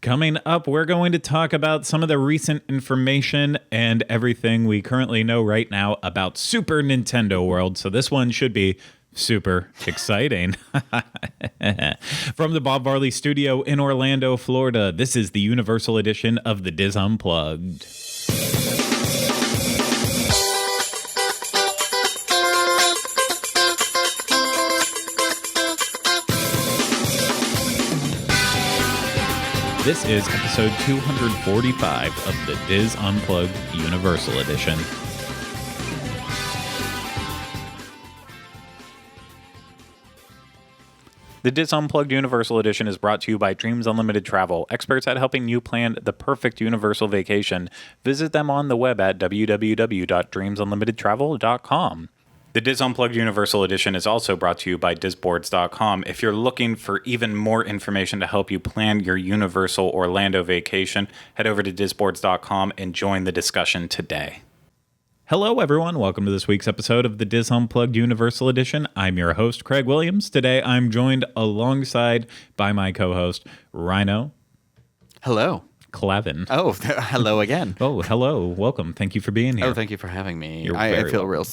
Coming up, we're going to talk about some of the recent information and everything we currently know right now about Super Nintendo World. So this one should be super exciting. From the Bob Varley Studio in Orlando, Florida, this is the Universal Edition of the Diz Unplugged. This is episode 245 of the Diz Unplugged Universal Edition. The Diz Unplugged Universal Edition is brought to you by Dreams Unlimited Travel, experts at helping you plan the perfect universal vacation. Visit them on the web at www.dreamsunlimitedtravel.com. The Diz Unplugged Universal Edition is also brought to you by DizBoards.com. If you're looking for even more information to help you plan your Universal Orlando vacation, head over to DizBoards.com and join the discussion today. Hello, everyone. Welcome to this week's episode of the Diz Unplugged Universal Edition. I'm your host, Craig Williams. Today, I'm joined alongside by my co-host, Ryno. Hello. Clavin. Oh, hello again. Oh, hello. Welcome. Thank you for being here. Oh, thank you for having me. You're I very feel welcome. real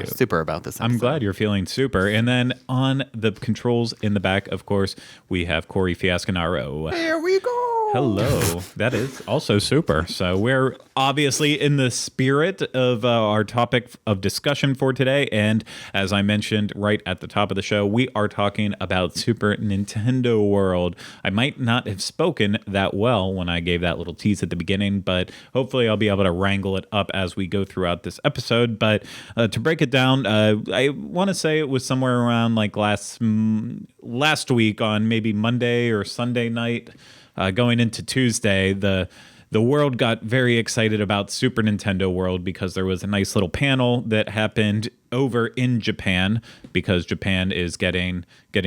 super about this episode. I'm glad you're feeling super. And then on the controls in the back, of course, we have Corey Fiascanaro. Here we go. Hello. That is also super. So we're obviously in the spirit of our topic of discussion for today. And as I mentioned right at the top of the show, we are talking about Super Nintendo World. I might not have spoken that well when I gave that little tease at the beginning, but hopefully I'll be able to wrangle it up as we go throughout this episode. But to break it down, I want to say it was somewhere around like last week on maybe Monday or Sunday night. Going into Tuesday, the world got very excited about Super Nintendo World because there was a nice little panel that happened over in Japan because Japan is getting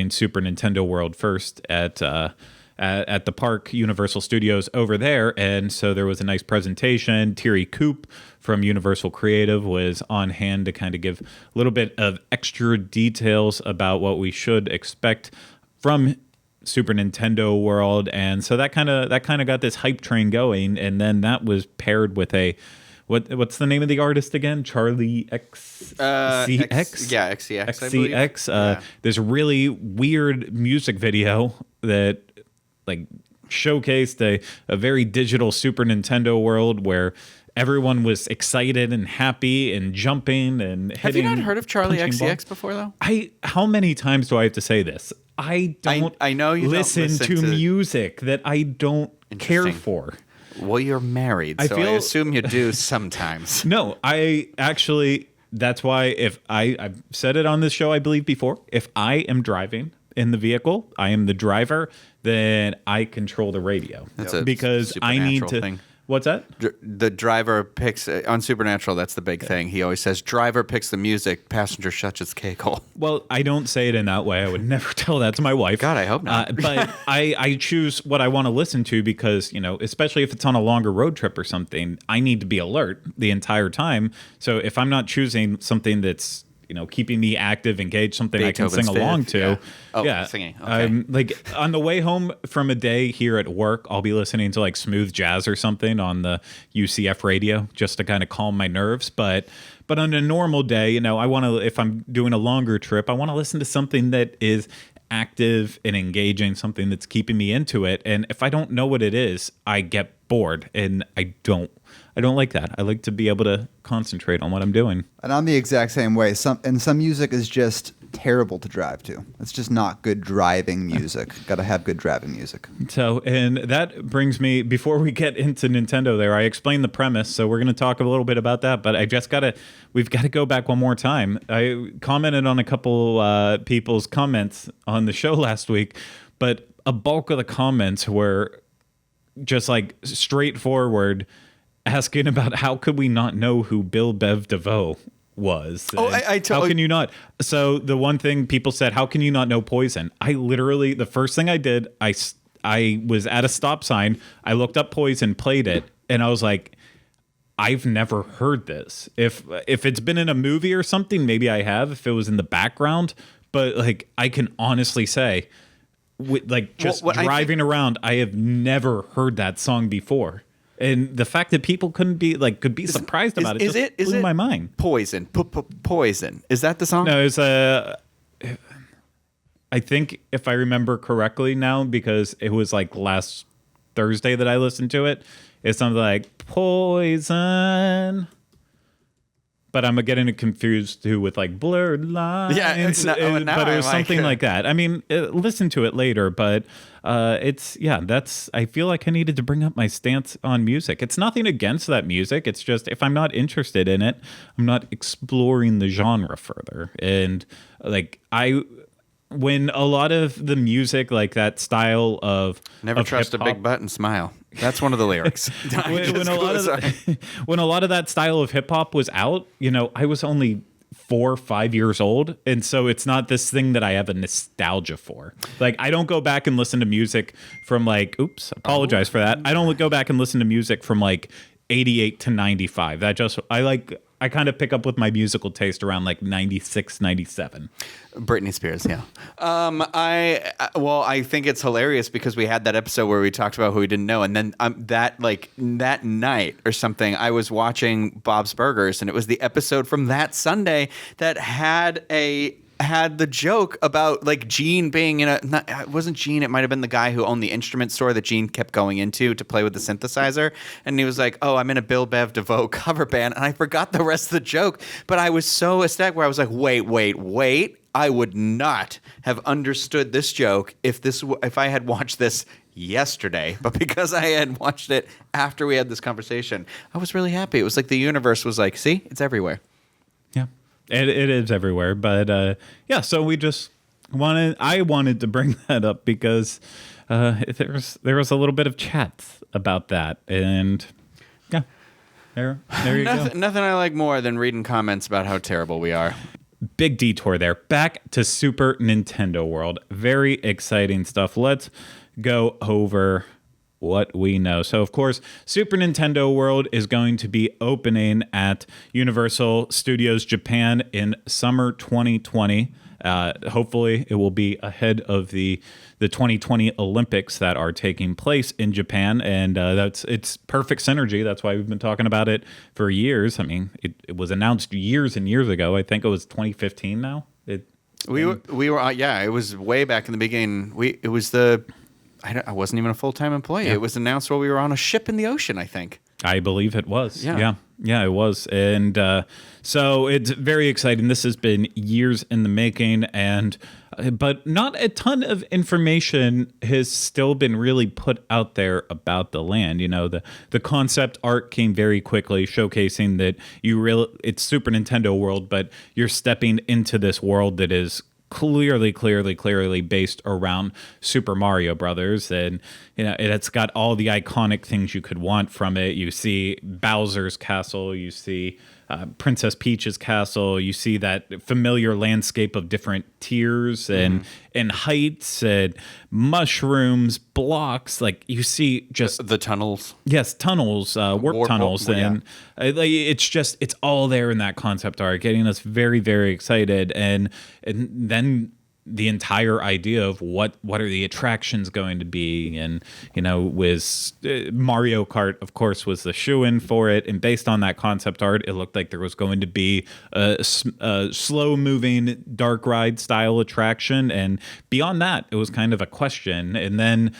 Super Nintendo World first at the park Universal Studios over there. And so there was a nice presentation. Thierry Coop from Universal Creative was on hand to kind of give a little bit of extra details about what we should expect from Super Nintendo World, and so that kind of got this hype train going, and then that was paired with a what's the name of the artist again? Charlie XCX? Yeah, XCX. XCX. This really weird music video that like showcased a very digital Super Nintendo World where everyone was excited and happy and jumping and hitting. Have you not heard of Charlie XCX balls before, though? How many times do I have to say this? I know you listen don't listen to music that I don't care for. Well, you're married, so I assume you do sometimes. No, I actually, that's why if I've said it on this show, I believe before, if I am driving in the vehicle, I am the driver, then I control the radio. That's a because I need to. thing. What's that? The driver picks, on Supernatural, that's the big thing. He always says, driver picks the music, passenger shuts his cable. Well, I don't say it in that way. I would never tell that to my wife. God, I hope not. But I choose what I want to listen to because, especially if it's on a longer road trip or something, I need to be alert the entire time. So if I'm not choosing something that's, keeping me active, engaged, something Beethoven's I can sing along to. Yeah. Oh, yeah. Singing. Okay. Like on the way home from a day here at work, I'll be listening to like smooth jazz or something on the UCF radio just to kind of calm my nerves. But on a normal day, I want to, if I'm doing a longer trip, I want to listen to something that is active and engaging, something that's keeping me into it. And if I don't know what it is, I get bored, and I don't like that. I like to be able to concentrate on what I'm doing. And I'm the exact same way. Some music is just terrible to drive to. It's just not good driving music. Got to have good driving music. So, and that brings me, before we get into Nintendo there, I explained the premise, so we're going to talk a little bit about that, but we've got to go back one more time. I commented on a couple people's comments on the show last week, but a bulk of the comments were just like straightforward, asking about how could we not know who Bill Bev DeVoe was. Oh, how can you not? So the one thing people said, how can you not know Poison? I literally, the first thing I did, I was at a stop sign. I looked up Poison, played it, and I was like, I've never heard this. If it's been in a movie or something, maybe I have, if it was in the background. But like, I can honestly say, like just Well, driving around, I have never heard that song before. And the fact that people could be surprised about it blew my mind. Poison? Poison. Is that the song? No, it's I think if I remember correctly now, because it was like last Thursday that I listened to it, it's something like Poison. But I'm getting it confused too with like Blurred Lines. Yeah, but it was something like that. I mean, listen to it later, but I feel like I needed to bring up my stance on music. It's nothing against that music. It's just if I'm not interested in it, I'm not exploring the genre further. And like when a lot of the music, like that style of Never trust hip-hop, a big butt and smile. That's one of the lyrics. when a lot of that style of hip hop was out, I was only 4 or 5 years old, and so it's not this thing that I have a nostalgia for. Like I don't go back and listen to music from apologize for that. I don't go back and listen to music from like 88 to 95. I kind of pick up with my musical taste around like 96, 97. Britney Spears, yeah. I think it's hilarious because we had that episode where we talked about who we didn't know, and then that night or something, I was watching Bob's Burgers, and it was the episode from that Sunday that had the joke about like Gene being it wasn't Gene, it might have been the guy who owned the instrument store that Gene kept going into to play with the synthesizer, and he was like, oh, I'm in a Bill Bev DeVoe cover band, and I forgot the rest of the joke, but I was so ecstatic where I was like, wait, I would not have understood this joke if I had watched this yesterday, but because I had watched it after we had this conversation, I was really happy. It was like the universe was like, see, it's everywhere. Yeah. It is everywhere, but so I wanted to bring that up because there was a little bit of chat about that, and yeah, there you go. Nothing I like more than reading comments about how terrible we are. Big detour there. Back to Super Nintendo World. Very exciting stuff. Let's go over what we know. So, of course, Super Nintendo World is going to be opening at Universal Studios Japan in summer 2020. Hopefully, it will be ahead of the 2020 Olympics that are taking place in Japan, and it's perfect synergy. That's why we've been talking about it for years. I mean, it was announced years and years ago. I think it was 2015 now. We were it was way back in the beginning. I wasn't even a full-time employee. Yeah. It was announced while we were on a ship in the ocean, I think. I believe it was. Yeah, it was. And so it's very exciting. This has been years in the making, but not a ton of information has still been really put out there about the land. The concept art came very quickly, showcasing that it's Super Nintendo World, but you're stepping into this world that is clearly based around Super Mario Brothers, and it's got all the iconic things you could want from it. You see Bowser's castle, you see Princess Peach's castle, you see that familiar landscape of different tiers and heights and mushrooms, blocks. Like you see just the tunnels. Yes, tunnels, warp tunnels, and it's all there in that concept art, getting us very, very excited, and then the entire idea of what are the attractions going to be, and with Mario Kart, of course, was the shoe-in for it, and based on that concept art, it looked like there was going to be a slow-moving dark ride style attraction, and beyond that, it was kind of a question. And then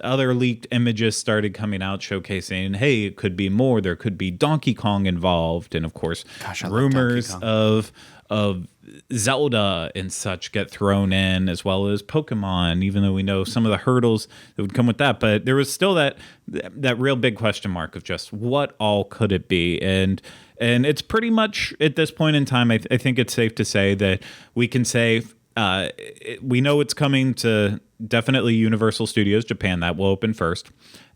other leaked images started coming out showcasing, hey, it could be more. There could be Donkey Kong involved, and of course, rumors of Zelda and such get thrown in, as well as Pokemon, even though we know some of the hurdles that would come with that. But there was still that real big question mark of just what all could it be. And it's pretty much at this point in time, I think it's safe to say that we can say we know it's coming to definitely Universal Studios Japan. That will open first.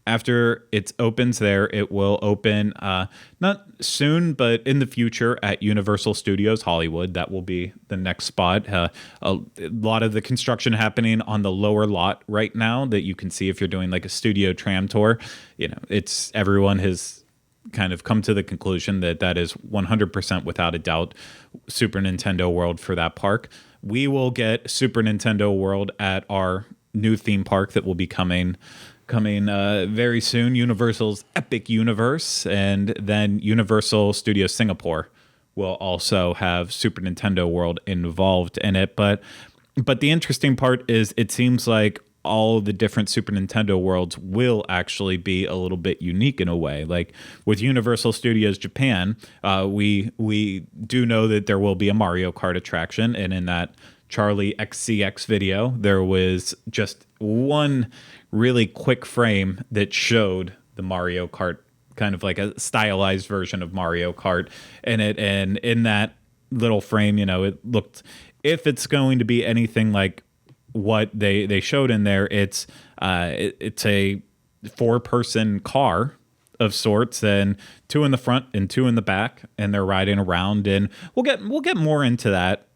After it opens there, it will open not soon, but in the future at Universal Studios Hollywood. That will be the next spot. A lot of the construction happening on the lower lot right now that you can see if you're doing like a studio tram tour. Everyone has kind of come to the conclusion that is 100% without a doubt Super Nintendo World for that park. we will get Super Nintendo World at our new theme park that will be coming very soon, Universal's Epic Universe, and then Universal Studios Singapore will also have Super Nintendo World involved in it. But the interesting part is it seems like all the different Super Nintendo worlds will actually be a little bit unique in a way. Like with Universal Studios Japan, we do know that there will be a Mario Kart attraction, and in that Charlie XCX video, there was just one really quick frame that showed the Mario Kart, kind of like a stylized version of Mario Kart in it. And in that little frame, it looked, if it's going to be anything like what they showed in there, it's a 4-person car of sorts, and 2 in the front and 2 in the back, and they're riding around, and we'll get more into that.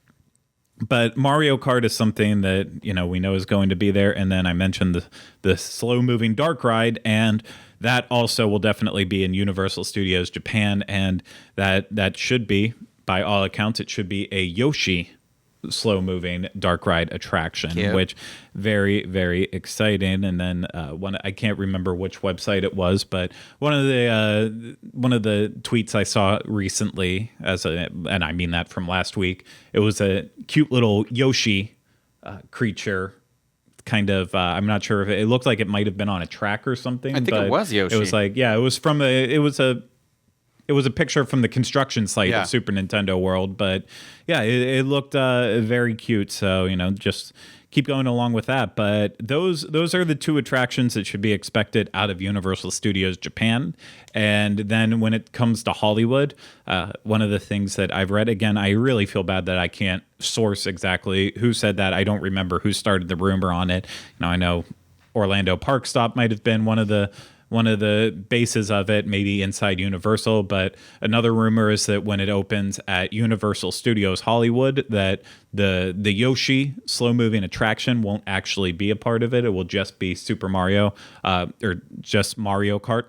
But Mario Kart is something that we know is going to be there, and then I mentioned the slow moving dark ride, and that also will definitely be in Universal Studios Japan, and that should be, by all accounts, it should be a Yoshi slow moving dark ride attraction. Cute. Which very, very exciting. And then I can't remember which website it was, but one of the tweets I saw recently, and I mean that from last week, it was a cute little Yoshi creature. Kind of, I'm not sure if it looked like it might have been on a track or something. I think it was Yoshi. It was like, yeah, it was a picture from the construction site of Super Nintendo World, but yeah, it looked very cute. So, just keep going along with that. But those are the 2 attractions that should be expected out of Universal Studios Japan. And then when it comes to Hollywood, one of the things that I've read, again, I really feel bad that I can't source exactly who said that. I don't remember who started the rumor on it. I know Orlando Park Stop might have been one of the bases of it, maybe inside Universal. But another rumor is that when it opens at Universal Studios Hollywood, that the Yoshi slow moving attraction won't actually be a part of it. It will just be Super Mario or just Mario Kart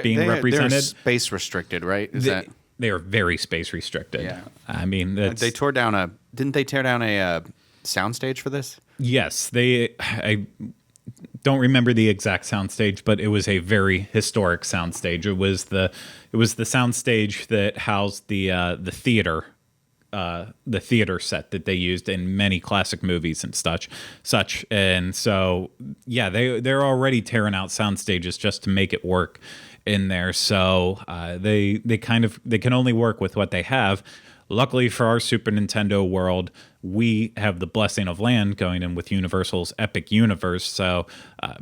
being represented. They're space restricted, right? They are very space restricted. Yeah. I mean, didn't they tear down a soundstage for this? Yes, I don't remember the exact soundstage, but it was a very historic soundstage. It was the soundstage that housed the theater set that they used in many classic movies and such. And so, yeah, they're already tearing out sound stages just to make it work in there. So they can only work with what they have. Luckily for our Super Nintendo world, we have the blessing of land going in with Universal's Epic Universe. So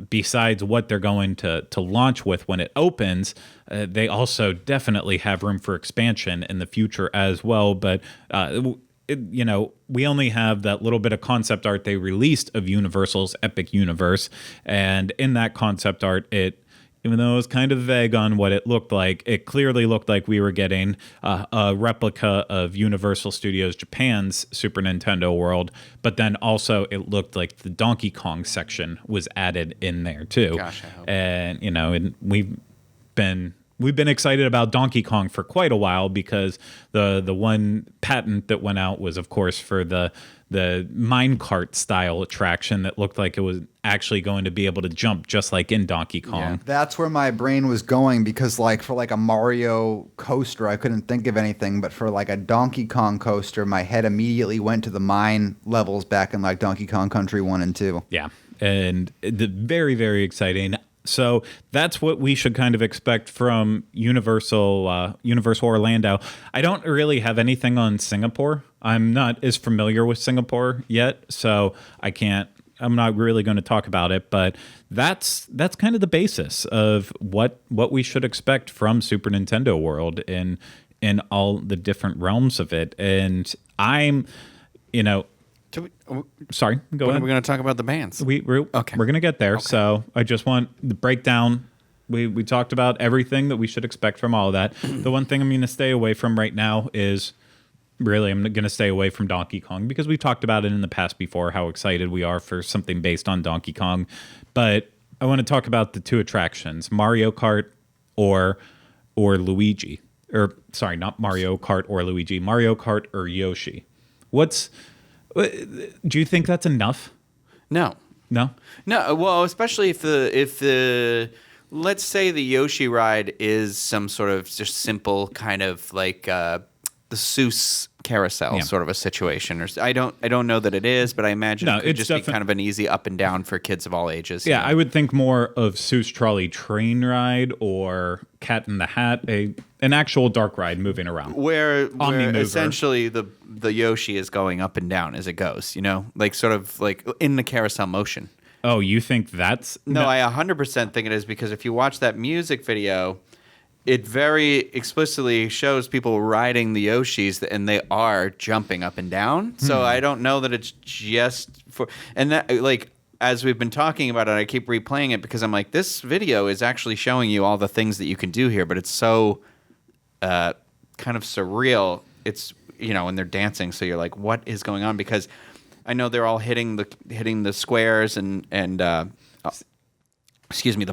besides what they're going to launch with when it opens, they also definitely have room for expansion in the future as well. But we only have that little bit of concept art they released of Universal's Epic Universe. And in that concept art, even though it was kind of vague on what it looked like, it clearly looked like we were getting a replica of Universal Studios Japan's Super Nintendo World, but then also it looked like the Donkey Kong section was added in there too. Gosh, I hope. And we've been excited about Donkey Kong for quite a while because the one patent that went out was, of course, for the minecart style attraction that looked like it was actually going to be able to jump just like in Donkey Kong. Yeah. That's where my brain was going because for a Mario coaster, I couldn't think of anything, but for a Donkey Kong coaster, my head immediately went to the mine levels back in Donkey Kong Country 1 and 2. Yeah, and very, very exciting. So that's what we should kind of expect from Universal Orlando. I don't really have anything on Singapore. I'm not as familiar with Singapore yet, so I'm not really going to talk about it, but that's kind of the basis of what we should expect from Super Nintendo World in all the different realms of it. And I'm, sorry, go ahead. We're going to talk about the bands. We're going to get there. Okay. So I just want the breakdown. We talked about everything that we should expect from all of that. The one thing I'm going to stay away from right now is really I'm going to stay away from Donkey Kong because we talked about it in the past before, how excited we are for something based on Donkey Kong. But I want to talk about the 2 attractions, Mario Kart or Luigi. Or sorry, not Mario Kart or Luigi, Mario Kart or Yoshi. Do you think that's enough? No. No? No, well, especially if the let's say the Yoshi ride is some sort of just simple kind of like the Seuss carousel sort of a situation, or I don't know that it is, but I imagine it could just be kind of an easy up and down for kids of all ages. Yeah, I would think more of Seuss Trolley train ride or Cat in the Hat, an actual dark ride moving around. Where essentially the Yoshi is going up and down as it goes, like sort of like in the carousel motion. Oh, you think that's... No, I 100% think it is, because if you watch that music video, it very explicitly shows people riding the Yoshis, and they are jumping up and down. So I don't know that it's just for... And that, like, as we've been talking about it, I keep replaying it because I'm like, this video is actually showing you all the things that you can do here, but it's so kind of surreal. It's, when they're dancing, so you're like, what is going on? Because I know they're all hitting the squares and the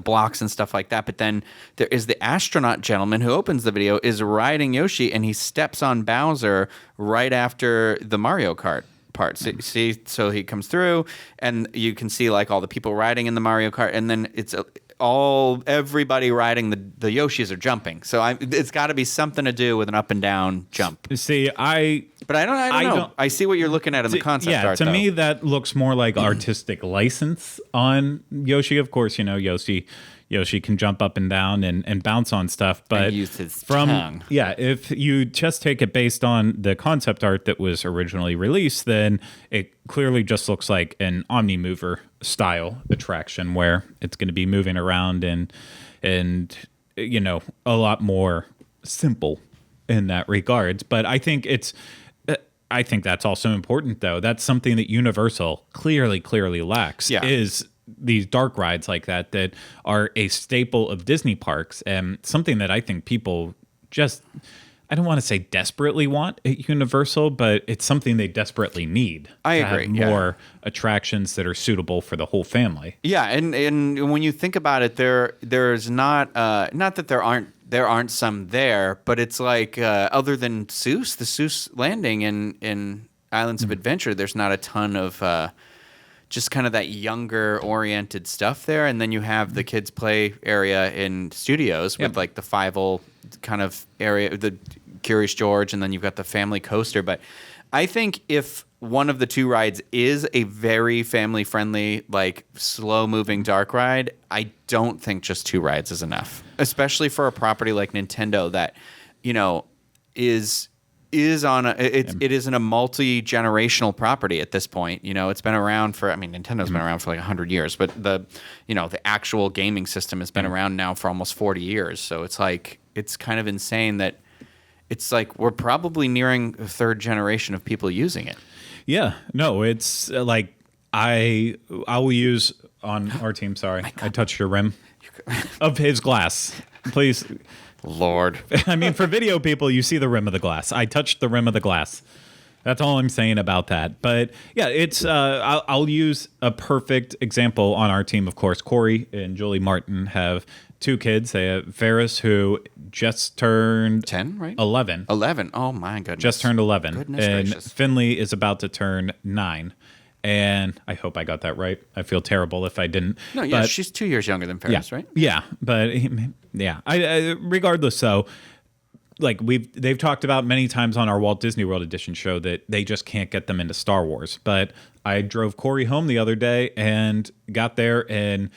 blocks and stuff like that. But then there is the astronaut gentleman who opens the video is riding Yoshi, and he steps on Bowser right after the Mario Kart part. So he comes through, and you can see like all the people riding in the Mario Kart, and then it's everybody riding the Yoshis are jumping. So it's got to be something to do with an up and down jump. See, But I don't know. I see what you're looking at in the concept art. To me, that looks more like artistic license on Yoshi. Of course, Yoshi can jump up and down and bounce on stuff, but and use his tongue. Yeah, if you just take it based on the concept art that was originally released, then it clearly just looks like an Omnimover style attraction where it's going to be moving around and a lot more simple in that regards. But I think that's also important, though. That's something that Universal clearly lacks. Yeah. Is these dark rides like that are a staple of Disney parks, and something that I think people just, I don't want to say desperately want at Universal, but it's something they desperately need. I agree. Have more attractions that are suitable for the whole family. Yeah, and when you think about it, there's not that there aren't some there, but it's like other than the Seuss Landing in Islands of Adventure, there's not a ton of just kind of that younger oriented stuff there. And then you have the kids play area in Studios with like the Fievel kind of area, the Curious George, and then you've got the family coaster. But I think if one of the two rides is a very family friendly, like slow moving dark ride, I don't think just two rides is enough, especially for a property like Nintendo that, is on it isn't a multi-generational property at this point. It's been around for, Nintendo's been around for like 100 years, but the actual gaming system has been around now for almost 40 years. So it's like, it's kind of insane that it's like we're probably nearing a third generation of people using it. Yeah, no, it's like I will use on our team. Sorry, I touched your rim of his glass. Please. Lord. For video people, you see the rim of the glass. I touched the rim of the glass. That's all I'm saying about that. But yeah, it's I'll use a perfect example on our team. Of course, Corey and Julie Martin have two kids. They have Ferris, who just turned 10, right? 11. 11. Oh my goodness. Just turned 11. Goodness and gracious. Finley is about to turn 9. And I hope I got that right. I feel terrible if I didn't. No, yeah, she's 2 years younger than Ferris, right? Yeah, but yeah. I regardless, so like they've talked about many times on our Walt Disney World Edition show that they just can't get them into Star Wars. But I drove Corey home the other day and got there, and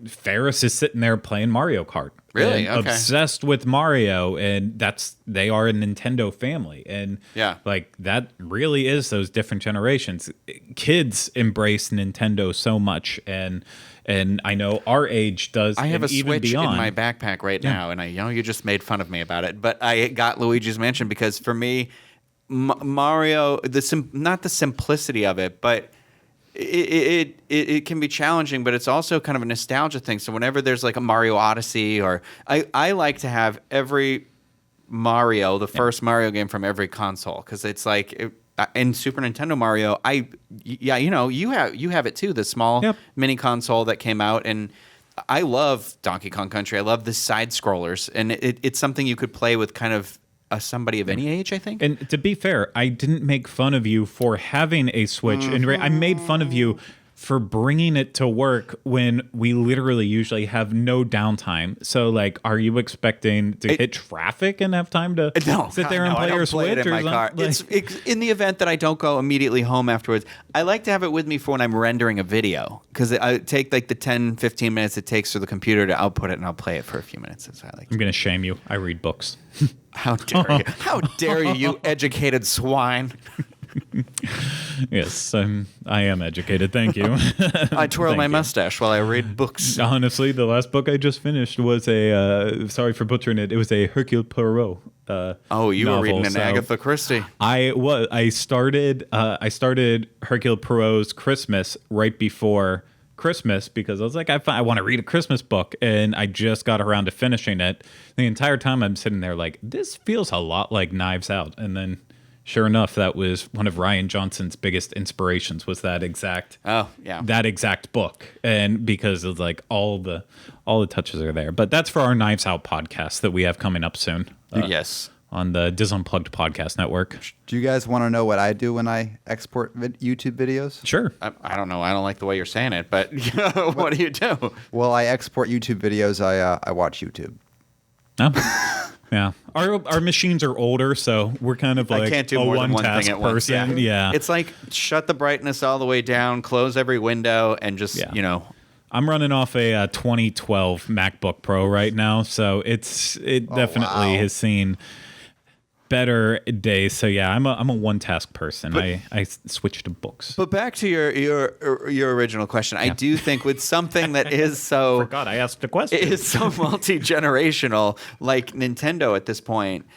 Ferris is sitting there playing Mario Kart. Really? Okay. Obsessed with Mario, and they are a Nintendo family. And yeah, like that really is those different generations. Kids embrace Nintendo so much, and I know our age does. I have a even Switch beyond. in my backpack right now, and you just made fun of me about it, but I got Luigi's Mansion because for me, Mario, not the simplicity of it, but it can be challenging, but it's also kind of a nostalgia thing. So whenever there's like a Mario Odyssey, or I like to have every Mario, the first Mario game from every console, because it's like in Super Nintendo Mario, you have it too, the small mini console that came out, and I love Donkey Kong Country. I love the side scrollers, and it's something you could play with kind of somebody of any age, I think. And to be fair, I didn't make fun of you for having a Switch. And I made fun of you for bringing it to work when we literally usually have no downtime. So, like, are you expecting to hit traffic and have time to sit there and play your Switch? It in my car. It's in the event that I don't go immediately home afterwards. I like to have it with me for when I'm rendering a video, because I take like the 10, 15 minutes it takes for the computer to output it, and I'll play it for a few minutes. That's how I like. I'm going to shame you. I read books. How dare you? How dare you, you educated swine? Yes, I am educated. Thank you. I twirl my mustache while I read books. Honestly, the last book I just finished was sorry for butchering it. It was a Hercule Poirot. You were reading an Agatha Christie. I started Hercule Poirot's Christmas right before Christmas because I was like, I want to read a Christmas book, and I just got around to finishing it. The entire time I'm sitting there like, this feels a lot like Knives Out, and then sure enough, that was one of Rian Johnson's biggest inspirations, was that exact book. And because of like all the touches are there. But that's for our Knives Out podcast that we have coming up soon. Yes. On the Diz Unplugged podcast network. Do you guys want to know what I do when I export YouTube videos? Sure. I don't know. I don't like the way you're saying it, but what do you do? Well, I export YouTube videos. I watch YouTube. Oh. Yeah, our machines are older, so we're kind of like I can't do a more than one task thing at once. person. Yeah, it's like shut the brightness all the way down, close every window, and just I'm running off a 2012 MacBook Pro right now, so it definitely has seen better days. So yeah, I'm a one task person. I switched to books. But back to your original question, I do think with something that is so forgot I asked a question. It is so multi-generational, like Nintendo at this point.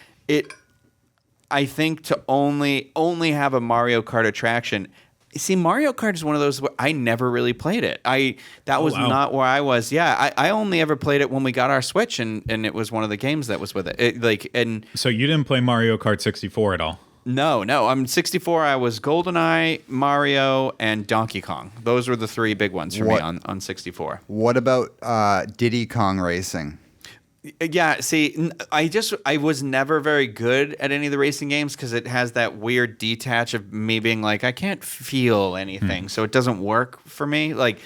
I think to only have a Mario Kart attraction. See, Mario Kart is one of those where I never really played it. That was not where I was. Yeah, I only ever played it when we got our Switch, and it was one of the games that was with it. So you didn't play Mario Kart 64 at all? No. I'm 64. I was GoldenEye, Mario, and Donkey Kong. Those were the three big ones for me on 64. What about Diddy Kong Racing? Yeah, see, I was never very good at any of the racing games because it has that weird detach of me being like, I can't feel anything, so it doesn't work for me. Like,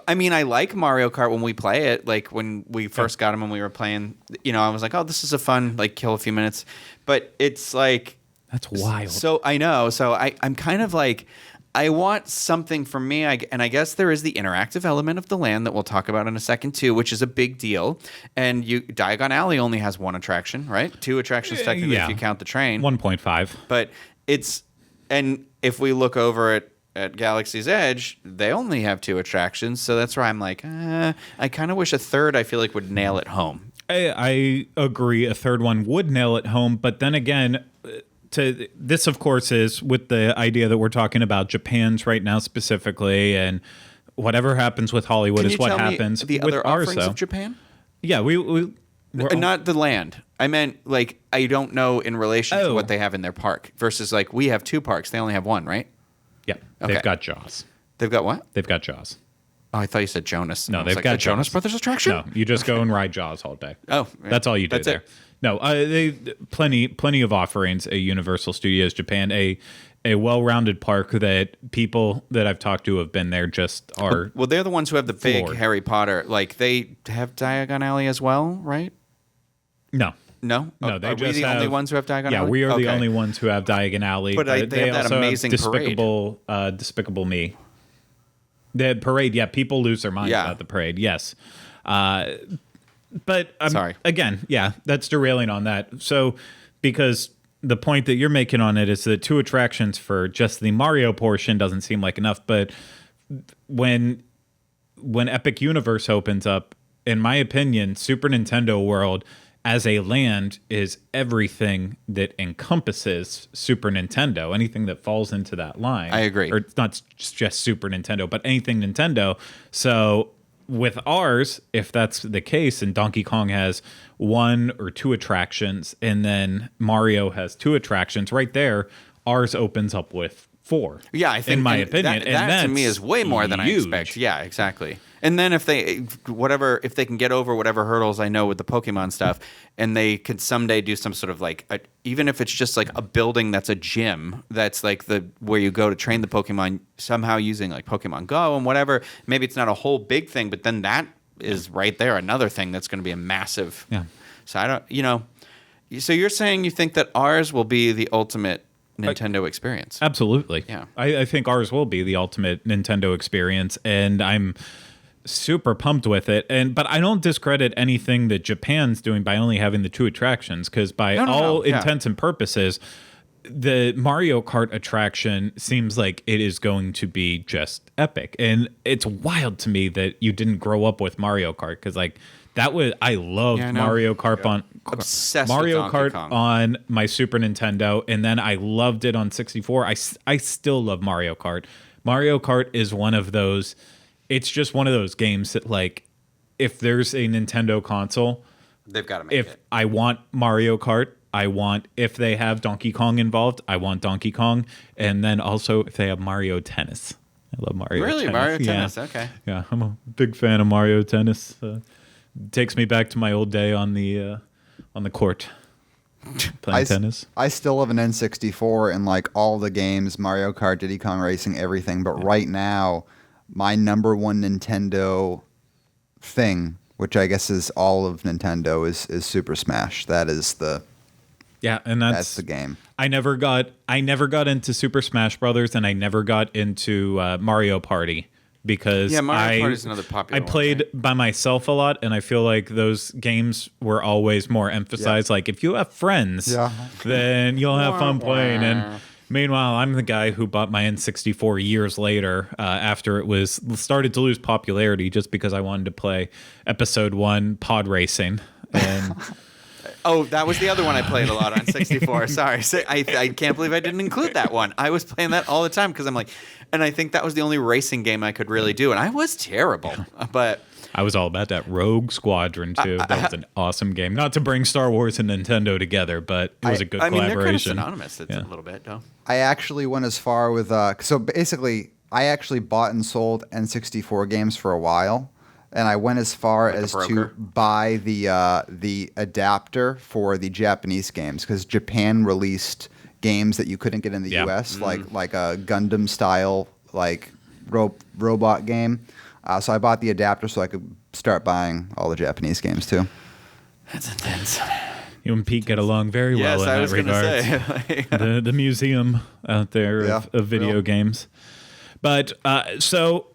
I mean, I like Mario Kart when we play it. Like when we first got them and we were playing, I was like, oh, this is a fun, like, kill a few minutes. But it's like, that's wild. So I know. So I'm kind of like, I want something for me, and I guess there is the interactive element of the land that we'll talk about in a second too, which is a big deal. And Diagon Alley only has one attraction, right? Two attractions technically if you count the train. 1.5. But and if we look over at Galaxy's Edge, they only have two attractions, so that's where I'm like, I kind of wish a third. I feel like would nail it home. I agree. A third one would nail it home, but then again. This, of course, is with the idea that we're talking about Japan's right now specifically, and whatever happens with Hollywood is what happens the with other offerings of Japan? Yeah, we're not the land. I meant like I don't know in relation to what they have in their park versus like we have two parks. They only have one, right? Yeah, they've got Jaws. They've got what? They've got Jaws. Oh, I thought you said Jonas. No, they've got Jonas Brothers attraction. No, you just go and ride Jaws all day. Oh, that's all you do there. No, they plenty of offerings at Universal Studios Japan. A well-rounded park that people that I've talked to have been there just are. Well, they're the ones who have the big Harry Potter. Like they have Diagon Alley as well, right? No. No, they are just we the only ones who have Diagon Alley? Yeah, we are the only ones who have Diagon Alley. But they have that amazing Despicable Me. The parade, yeah, people lose their minds about the parade. Yes. But sorry. Again, yeah, that's derailing on that. So, because the point that you're making on it is that two attractions for just the Mario portion doesn't seem like enough. But when Epic Universe opens up, in my opinion, Super Nintendo World as a land is everything that encompasses Super Nintendo. Anything that falls into that line. I agree. Or it's not just Super Nintendo, but anything Nintendo. So with ours, if that's the case, and Donkey Kong has one or two attractions, and then Mario has two attractions, right there, ours opens up with for. Yeah, I think in my and opinion, that, and that to me that's is way more than I huge. expect. Yeah, exactly. And then if they can get over whatever hurdles I know with the Pokemon stuff, and they could someday do some sort of like even if it's just like a building that's a gym that's like where you go to train the Pokemon somehow using like Pokemon Go and whatever. Maybe it's not a whole big thing, but then that is right there another thing that's going to be a massive. Yeah. So I don't. So you're saying you think that ours will be the ultimate Nintendo experience? Absolutely. Yeah. I think ours will be the ultimate Nintendo experience, and I'm super pumped with it. But I don't discredit anything that Japan's doing by only having the 2 attractions, because by all Yeah. intents and purposes, the Mario Kart attraction seems like it is going to be just epic. And it's wild to me that you didn't grow up with Mario Kart, because like I loved I know. Mario Kart on Obsessed Mario with Donkey Kart Kong. on my Super Nintendo, and then I loved it on 64. I still love Mario Kart. Mario Kart is one of those. It's just one of those games that, like, if there's a Nintendo console, They've got to make if it. I want Mario Kart, if they have Donkey Kong involved, I want Donkey Kong. And then also if they have Mario Tennis. I love Mario Really? Tennis. Mario Yeah. Tennis? Okay. Yeah, I'm a big fan of Mario Tennis. Takes me back to my old day on the court playing tennis. I still have an N64 and like all the games, Mario Kart, Diddy Kong Racing, everything. But right now, my number one Nintendo thing, which I guess is all of Nintendo, is Super Smash. That is And that's the game. I never got into Super Smash Brothers, and I never got into Mario Party, because Mario Party is another popular I played by myself a lot, and I feel like those games were always more emphasized. Like, if you have friends, then you'll have fun playing. And meanwhile, I'm the guy who bought my N64 years later, after it was started to lose popularity, just because I wanted to play Episode 1 pod racing. And Oh, that was the other one I played a lot on 64. Sorry. So I can't believe I didn't include that one. I was playing that all the time because I'm like, and I think that was the only racing game I could really do. And I was terrible. But I was all about that Rogue Squadron, too. That was an awesome game. Not to bring Star Wars and Nintendo together, but it was a good I mean, they're kind of collaboration. synonymous a little bit, though. I actually went as far with so basically I actually bought and sold N64 games for a while, and I went as far as to buy the adapter for the Japanese games, because Japan released games that you couldn't get in the US, like a Gundam style like robot game. So I bought the adapter so I could start buying all the Japanese games too. That's intense. You and Pete get along very well Yes, in I that was going regard. to say. The museum out there of video games. But so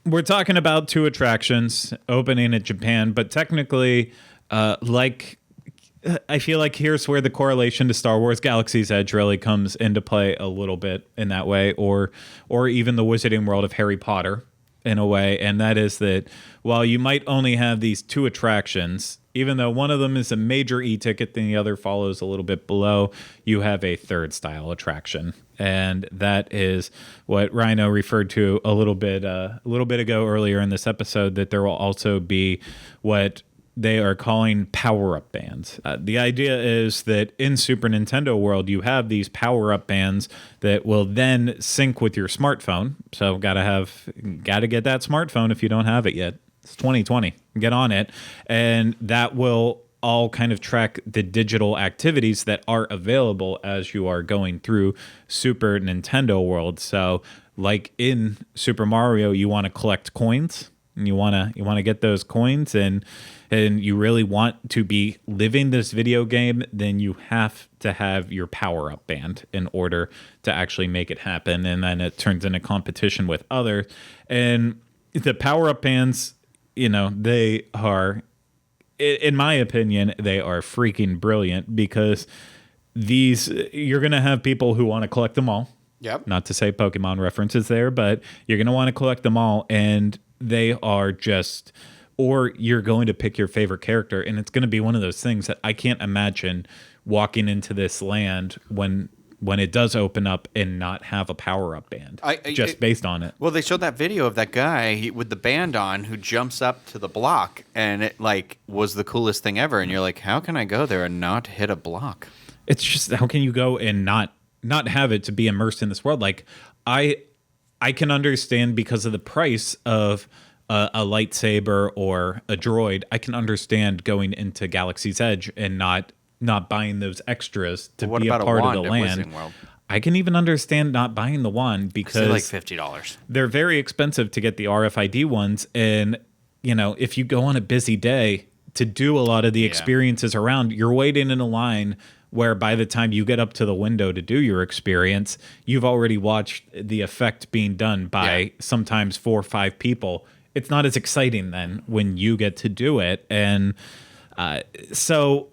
we're talking about 2 attractions opening in Japan, but technically, I feel like here's where the correlation to Star Wars Galaxy's Edge really comes into play a little bit in that way, or even the Wizarding World of Harry Potter in a way, and that is that while you might only have these 2 attractions, even though one of them is a major e-ticket, then the other follows a little bit below, you have a third style attraction. And that is what Ryno referred to a little bit ago earlier in this episode, that there will also be what they are calling Powerup Bands. The idea is that in Super Nintendo World, you have these Powerup Bands that will then sync with your smartphone. So gotta get that smartphone if you don't have it yet. It's 2020. Get on it. And that will all kind of track the digital activities that are available as you are going through Super Nintendo World. So like in Super Mario, you want to collect coins, and you want to get those coins, and you really want to be living this video game, then you have to have your Power-Up Band in order to actually make it happen. And then it turns into competition with others. And the Power-Up Bands, they are, in my opinion, they are freaking brilliant, because you're going to have people who want to collect them all. Yep. Not to say Pokemon references there, but you're going to want to collect them all, and they are just, or you're going to pick your favorite character, and it's going to be one of those things that I can't imagine walking into this land when it does open up and not have a Power-Up Band, based on it. Well, they showed that video of that guy with the band on who jumps up to the block, and it was the coolest thing ever. And you're like, how can I go there and not hit a block? It's just, how can you go and not not have it to be immersed in this world. Like I can understand because of the price of a lightsaber or a droid. I can understand going into Galaxy's Edge and not buying those extras to be a part of the land. I can even understand not buying the wand because like $50. They're very expensive to get the RFID ones, and if you go on a busy day to do a lot of the experiences around, you're waiting in a line where by the time you get up to the window to do your experience, you've already watched the effect being done by sometimes 4 or 5 people. It's not as exciting then when you get to do it. And so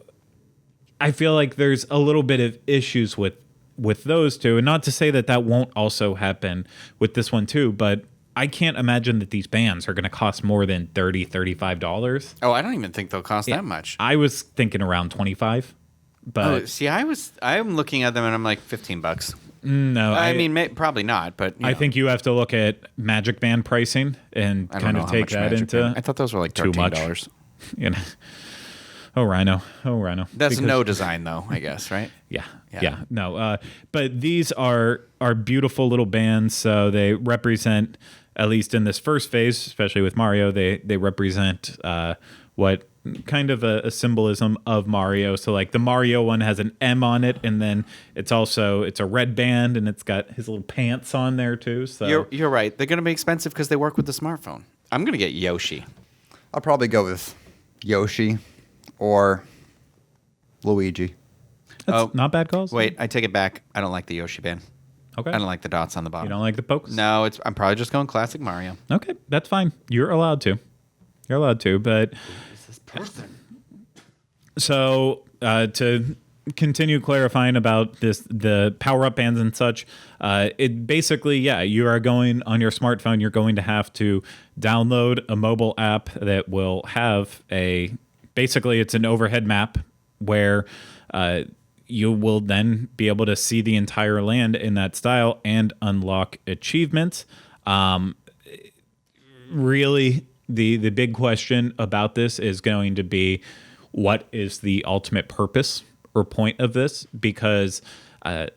I feel like there's a little bit of issues with those two. And not to say that won't also happen with this one too, but I can't imagine that these bands are going to cost more than $30, $35. Oh, I don't even think they'll cost that much. I was thinking around 25. But see, I'm looking at them and I'm like $15. No, I mean, probably not, but I think you have to look at Magic Band pricing and kind of take that into. I thought those were like $13. Oh, Ryno. That's no design though, I guess, right? Yeah. No, but these are beautiful little bands. So they represent, at least in this first phase, especially with Mario, they represent what kind of a symbolism of Mario. So like the Mario one has an M on it, and then it's a red band, and it's got his little pants on there too. So you're right. They're going to be expensive because they work with the smartphone. I'm going to get Yoshi. I'll probably go with Yoshi or Luigi. That's not bad calls. Wait, I take it back. I don't like the Yoshi band. Okay. I don't like the dots on the bottom. You don't like the pokes? No, I'm probably just going classic Mario. Okay, that's fine. You're allowed to, but Person. So to continue clarifying about the Powerup Bands and such, it basically, you are going on your smartphone. You're going to have to download a mobile app that will have basically it's an overhead map where you will then be able to see the entire land in that style and unlock achievements. Really, the big question about this is going to be, what is the ultimate purpose or point of this? Because to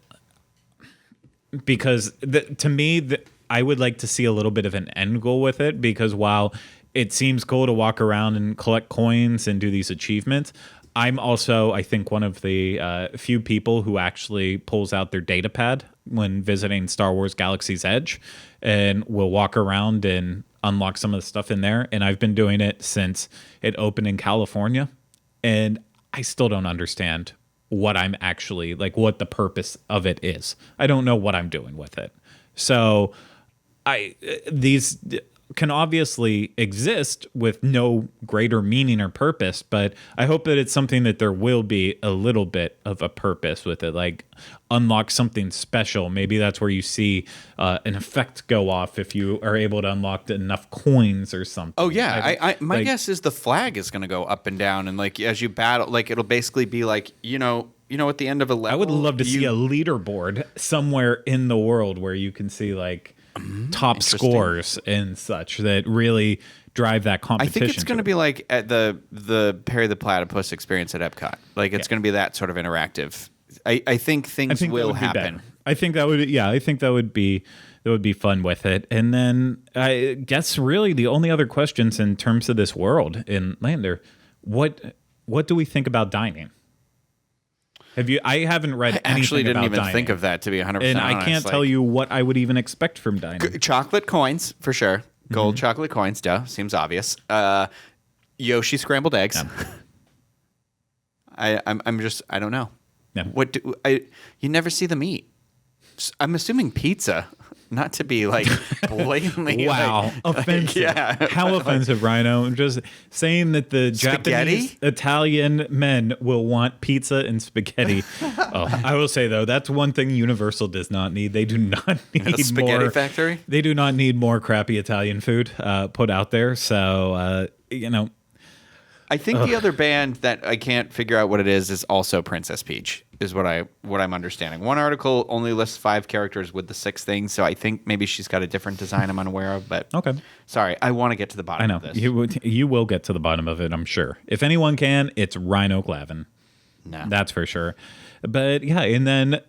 me, I would like to see a little bit of an end goal with it, because while it seems cool to walk around and collect coins and do these achievements, I'm also, I think, one of the few people who actually pulls out their data pad when visiting Star Wars Galaxy's Edge and will walk around and unlock some of the stuff in there. And I've been doing it since it opened in California, and I still don't understand what I'm actually, like, what the purpose of it is. I don't know what I'm doing with it. So these can obviously exist with no greater meaning or purpose, but I hope that it's something that there will be a little bit of a purpose with it, like unlock something special. Maybe that's where you see an effect go off if you are able to unlock enough coins or something. Oh yeah, my guess is the flag is going to go up and down, and like as you battle, like it'll basically be like at the end of a level. I would love to see a leaderboard somewhere in the world where you can see like top scores and such that really drive that competition. I think it's going to be like at the Perry the Platypus experience at Epcot. Like it's going to be that sort of interactive. I think things will happen. I think that would be fun with it. And then I guess really the only other questions in terms of this world in Lander, what do we think about dining? I haven't read anything about dining. I actually didn't even think of that, to be 100% honest. And I can't tell you what I would even expect from dining. Chocolate coins, for sure. Gold chocolate coins, duh. Seems obvious. Yoshi scrambled eggs. Yeah. I don't know. Yeah. You never see them eat. I'm assuming pizza. Not to be like blatantly. Wow, offensive! Yeah. How offensive, Ryno! I'm just saying that the Spaghetti? Japanese Italian men will want pizza and spaghetti. I will say though, that's one thing Universal does not need. They do not need a spaghetti more factory. They do not need more crappy Italian food put out there. So I think the other band that I can't figure out what it is also Princess Peach, is what I'm understanding. One article only lists 5 characters with the 6 things, so I think maybe she's got a different design I'm unaware of. But okay, sorry, I want to get to the bottom of this. You will get to the bottom of it, I'm sure. If anyone can, it's Ryno Glavin. No, that's for sure. But yeah, and then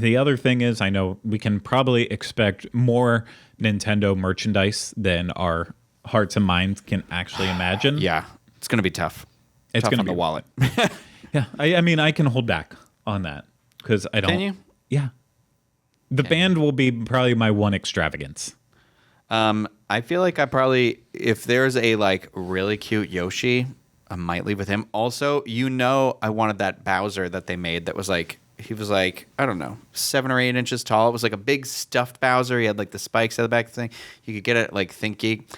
the other thing is, I know we can probably expect more Nintendo merchandise than our hearts and minds can actually imagine. Yeah, it's going to be tough. It's tough gonna on the be- wallet. Yeah, I mean, I can hold back on that because I don't. Can you? Yeah. The band will be probably my one extravagance. I feel like I probably, if there's a like really cute Yoshi, I might leave with him. Also, I wanted that Bowser that they made that was like, he was like, I don't know, 7 or 8 inches tall. It was like a big stuffed Bowser. He had like the spikes at the back of the thing. You could get it like Think Geek.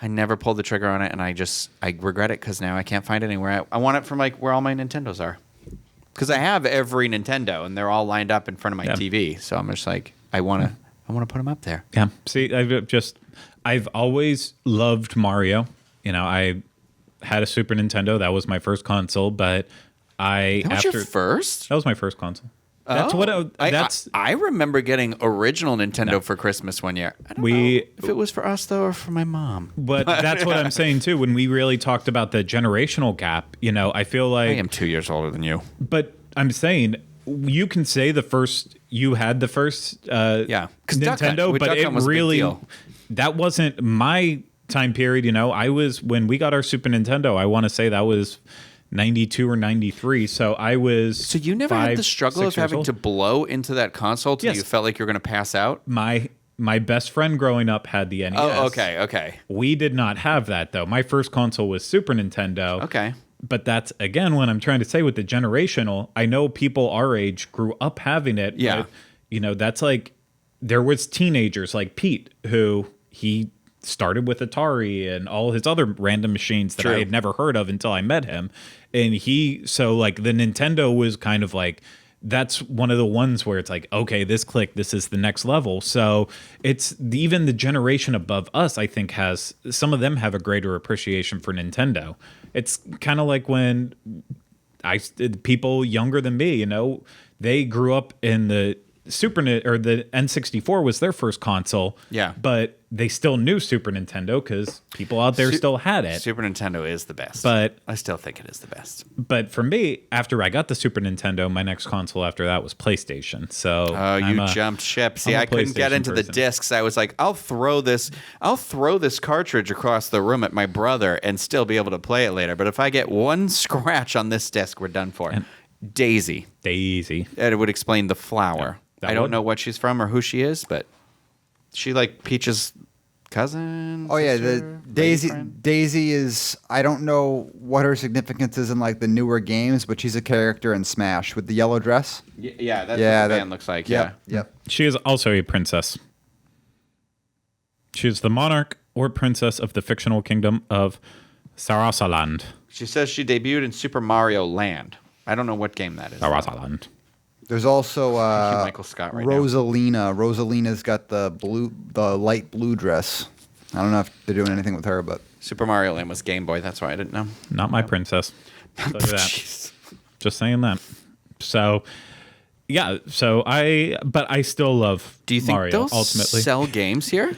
I never pulled the trigger on it, and I regret it because now I can't find it anywhere. I want it from like where all my Nintendos are. Because I have every Nintendo, and they're all lined up in front of my TV. So I'm just like, I want to put them up there. Yeah. See, I've always loved Mario. I had a Super Nintendo. That was my first console, but That was your first? That was my first console. That's I remember getting original Nintendo for Christmas one year. I don't know if it was for us though or for my mom. But that's what I'm saying too. When we really talked about the generational gap, I feel like I am 2 years older than you. But I'm saying you can say you had the first Nintendo, but it really that wasn't my time period. I was when we got our Super Nintendo. I want to say that was 92 or 93. So I was. So you never had the struggle of having to blow into that console till you felt like you were going to pass out? My best friend growing up had the NES. Oh, okay. We did not have that though. My first console was Super Nintendo. Okay. But that's again when I'm trying to say with the generational. I know people our age grew up having it. Yeah. But, that's like there was teenagers like Pete who he started with Atari and all his other random machines that I had never heard of until I met him. And so like the Nintendo was kind of like, that's one of the ones where it's like, okay, this is the next level. So it's even the generation above us, I think some of them have a greater appreciation for Nintendo. It's kind of like when people younger than me, they grew up in the the N64 was their first console. Yeah. But they still knew Super Nintendo because people out there still had it. Super Nintendo is the best. But I still think it is the best. But for me, after I got the Super Nintendo, my next console after that was PlayStation. So you jumped ship. See, I couldn't get into the discs. I was like, I'll throw this cartridge across the room at my brother and still be able to play it later. But if I get one scratch on this disc, we're done for. Daisy. It would explain the flower. Yeah. I don't know what she's from or who she is, but she like Peach's cousin. Oh sister, yeah, Daisy is. I don't know what her significance is in like the newer games, but she's a character in Smash with the yellow dress. Yeah, that's what the band looks like. Yep. She is also a princess. She is the monarch or princess of the fictional kingdom of Sarasaland. She says she debuted in Super Mario Land. I don't know what game that is. Sarasaland. There's also Michael Scott right Rosalina. Now. Rosalina's got the light blue dress. I don't know if they're doing anything with her, but Super Mario Land was Game Boy. That's why I didn't know. Not my princess. Tell you that. Just saying that. So, yeah. But I still love Do you think Mario, they'll ultimately. sell games here?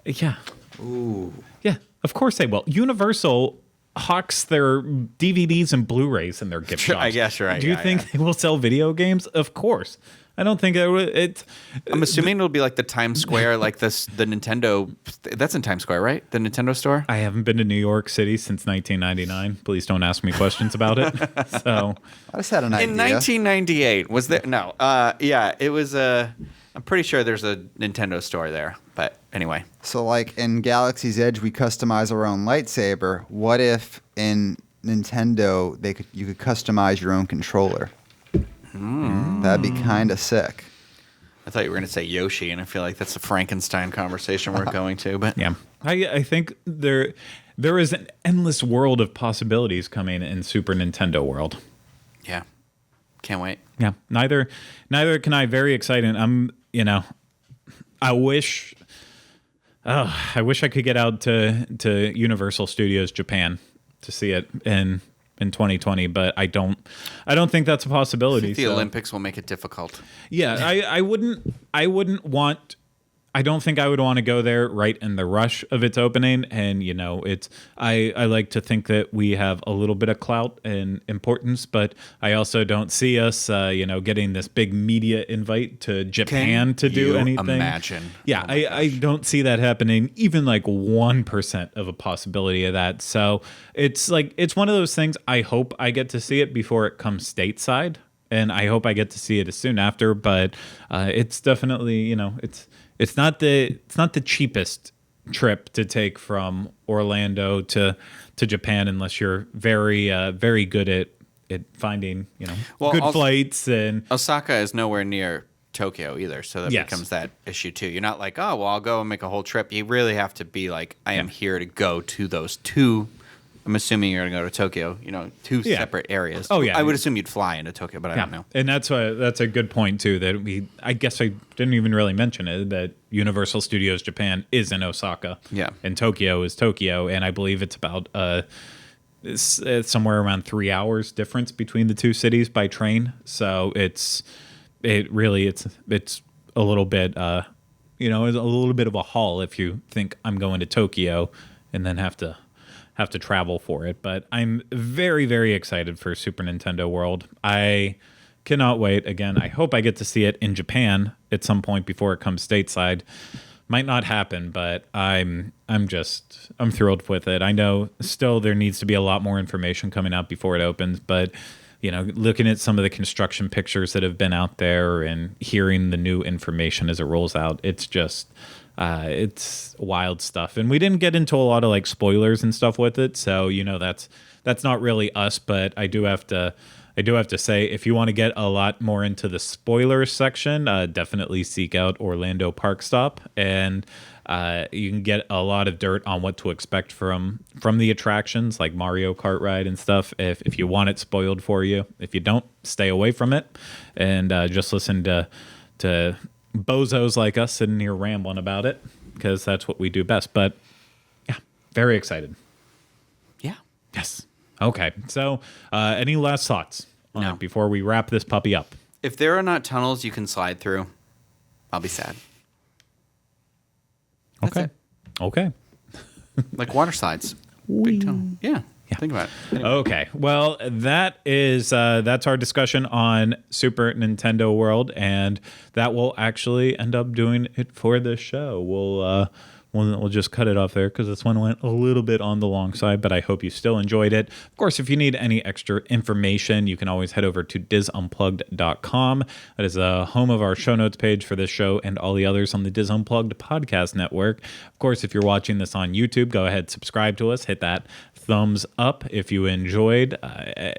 Yeah. ooh, Yeah. Of course they will. Universal hawks their DVDs and Blu-rays in their gift shops. I guess you're right. Do you think they will sell video games? Of course. I don't think it. I'm assuming it'll be like the Times Square, like the Nintendo. That's in Times Square, right? The Nintendo store. I haven't been to New York City since 1999. Please don't ask me questions about it. So I just had an idea. In 1998, was there? No. Yeah, it was I'm pretty sure there's a Nintendo store there. But anyway. So like in Galaxy's Edge, we customize our own lightsaber. What if in Nintendo you could customize your own controller? That'd be kind of sick. I thought you were going to say Yoshi, and I feel like that's a Frankenstein conversation we're going to. But yeah, I think there is an endless world of possibilities coming in Super Nintendo world. Yeah, can't wait. Yeah, neither can I. Very excited. I wish I could get out to Universal Studios Japan to see it in 2020, but I don't think that's a possibility. I think the Olympics will make it difficult. Yeah, I wouldn't want I don't think I would want to go there right in the rush of its opening. And, I like to think that we have a little bit of clout and importance, but I also don't see us, getting this big media invite to Japan to do anything. Imagine. Yeah, I don't see that happening, even like 1% of a possibility of that. So it's one of those things. I hope I get to see it before it comes stateside. And I hope I get to see it as soon after, but it's definitely, it's not the cheapest trip to take from Orlando to Japan unless you're very very good at finding good flights. And Osaka is nowhere near Tokyo either, so that becomes that issue too. You're not like, oh well, I'll go and make a whole trip. You really have to be like, I am here to go to those two. I'm assuming you're going to go to Tokyo, two separate areas. Oh, yeah. I would assume you'd fly into Tokyo, but I don't know. And that's a good point, too, that I guess I didn't even really mention it, that Universal Studios Japan is in Osaka. Yeah. And Tokyo is Tokyo. And I believe it's about it's somewhere around 3 hours difference between the two cities by train. So it's a little bit, a little bit of a haul if you think I'm going to Tokyo and then have to travel for it. But I'm very, very excited for Super Nintendo World. I cannot wait. Again, I hope I get to see it in Japan at some point before it comes stateside. Might not happen, but I'm thrilled with it. I know still there needs to be a lot more information coming out before it opens, but looking at some of the construction pictures that have been out there and hearing the new information as it rolls out, it's just it's wild stuff. And we didn't get into a lot of spoilers and stuff with it, so that's not really us. But I do have to say, if you want to get a lot more into the spoilers section, definitely seek out Orlando Park Stop, and you can get a lot of dirt on what to expect from the attractions like Mario Kart ride and stuff. If you want it spoiled for you, if you don't, stay away from it and just listen to bozos like us sitting here rambling about it, because that's what we do best. But yeah, very excited. Yeah. Yes. Okay. So any last thoughts on it before we wrap this puppy up? If there are not tunnels you can slide through, I'll be sad. That's Okay. it. Okay. Like water slides. Big tunnel. Yeah. Think about it. Anyway. Okay. Well, that's our discussion on Super Nintendo World, and that will actually end up doing it for this show. We'll just cut it off there because this one went a little bit on the long side, but I hope you still enjoyed it. Of course, if you need any extra information, you can always head over to disunplugged.com. That is the home of our show notes page for this show and all the others on the Diz Unplugged podcast network. Of course, if you're watching this on YouTube, go ahead, subscribe to us, hit that thumbs up if you enjoyed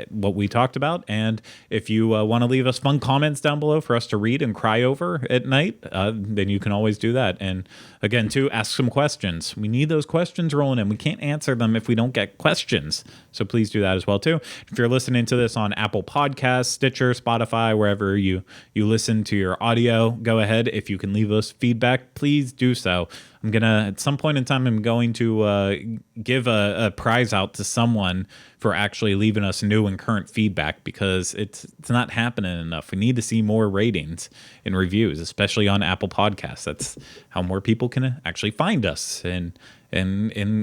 what we talked about. And if you want to leave us fun comments down below for us to read and cry over at night, then you can always do that. And again, too, ask some questions. We need those questions rolling in. We can't answer them if we don't get questions. So please do that as well, too. If you're listening to this on Apple Podcasts, Stitcher, Spotify, wherever you listen to your audio, go ahead. If you can leave us feedback, please do so. I'm going to, at some point in time, I'm going to give a prize out to someone for actually leaving us new and current feedback, because it's not happening enough. We need to see more ratings and reviews, especially on Apple Podcasts. That's how more people can actually find us and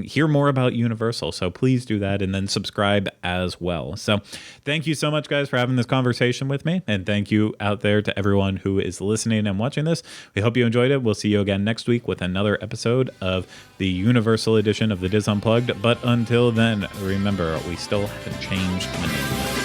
hear more about Universal. So please do that, and then subscribe as well. So thank you so much, guys, for having this conversation with me. And thank you out there to everyone who is listening and watching this. We hope you enjoyed it. We'll see you again next week with another episode of the Universal edition of the Diz Unplugged. But until then, remember, we still haven't changed the name.